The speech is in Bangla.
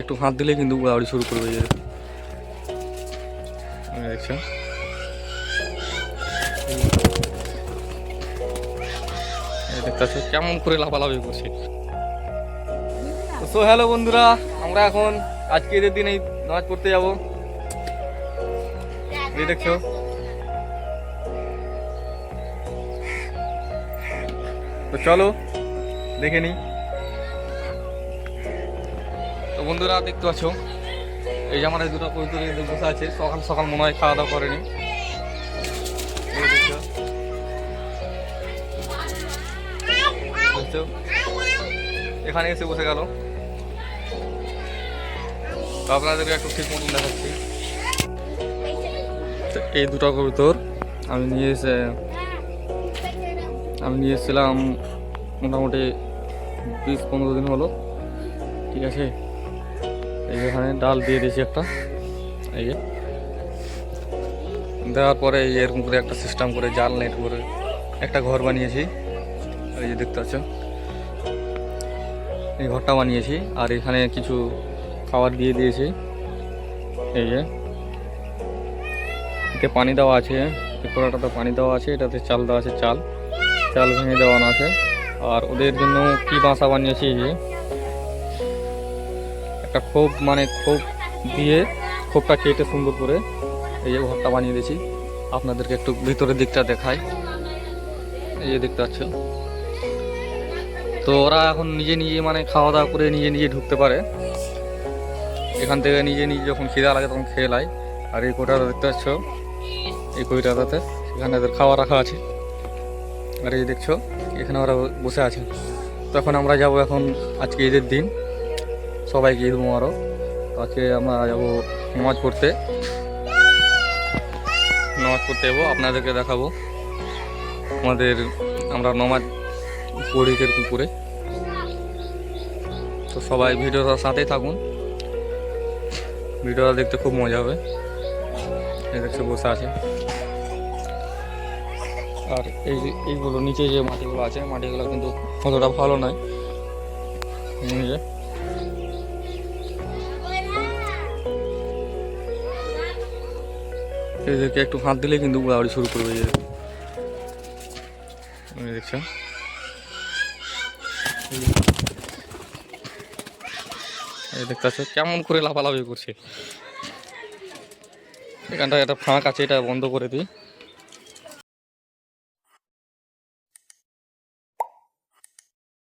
একটু হাত দিলে কিন্তু উড়াউড়ি শুরু করবে। দেখছো দেখতে পাচ্ছ কেমন করে লাফালাফি করছে। তো হ্যালো বন্ধুরা, আমরা এখন আজকে ঈদের দিন এই নামাজ পড়তে যাবো। দেখছো তো চলো দেখে নি। তো বন্ধুরা দেখতে পাচ্ছ এই যে আমার এই দুটো কবুতর বসে আছে, সকাল সকাল মনে হয় খাওয়া দাওয়া করেনি। এখানে এসে বসে গেল। তো আপনাদেরকে একটু ঠিক মতন দেখাচ্ছি। এই দুটো কবুতর আমি নিয়ে এসেছিলাম মোটামুটি 20-15 দিন হলো। ঠিক আছে, এই এখানে ডাল দিয়ে দিয়েছি একটা, এই যে দেওয়ার পরে এরকম করে একটা সিস্টেম করে জাল নেট করে একটা ঘর বানিয়েছি। এই যে দেখতে পাচ্ছ এই ঘরটা বানিয়েছি, আর এখানে কিছু খাবার দিয়ে দিয়েছি। এই যে এতে পানি দেওয়া আছে, কোড়াটাতে পানি দেওয়া আছে, এটাতে চাল দেওয়া আছে, চাল ভেঙে দেওয়ানো আছে। আর ওদের জন্য কি বাসা বানিয়েছি, যে একটা খোপ দিয়ে খোপটা কেটে সুন্দর করে এই যে ঘরটা বানিয়ে দিয়েছি। আপনাদেরকে একটু ভিতরের দিকটা দেখাই। এই যে দেখতে পাচ্ছ, তো ওরা এখন নিজে খাওয়া দাওয়া করে নিজে ঢুকতে পারে। এখান থেকে নিজে যখন খিদা লাগে তখন খেয়ে নেয়। আর এই কোটাটা দেখতে পাচ্ছ, এই কইটাতে সেখানে ওদের খাওয়া রাখা আছে। আর এই দেখছো এখানে ওরা বসে আছে। তখন আমরা যাব, এখন আজকে ঈদের দিন, সবাইকে ঈদ মোবারক। আজকে আমরা যাবো নামাজ পড়তে যাবো, আপনাদেরকে দেখাবো আমরা নামাজ পড়ি কিরকম করে। তো সবাই ভিডিওটার সাথেই থাকুন, ভিডিওটা দেখতে খুব মজা হবে। এই দেখছো বসে আছে। আর এইগুলো নিচে যে মাটিগুলো আছে, মাটিগুলো কিন্তু অতটা ভালো নয়। এদেরকে একটু হাত দিলে কিন্তু উড়াউড়ি শুরু করবে। দেখছো এই দেখতে পাচ্ছ কেমন করে লাফালাফি করছে। এখানটা একটা ফাঁক আছে, এটা বন্ধ করে দিই।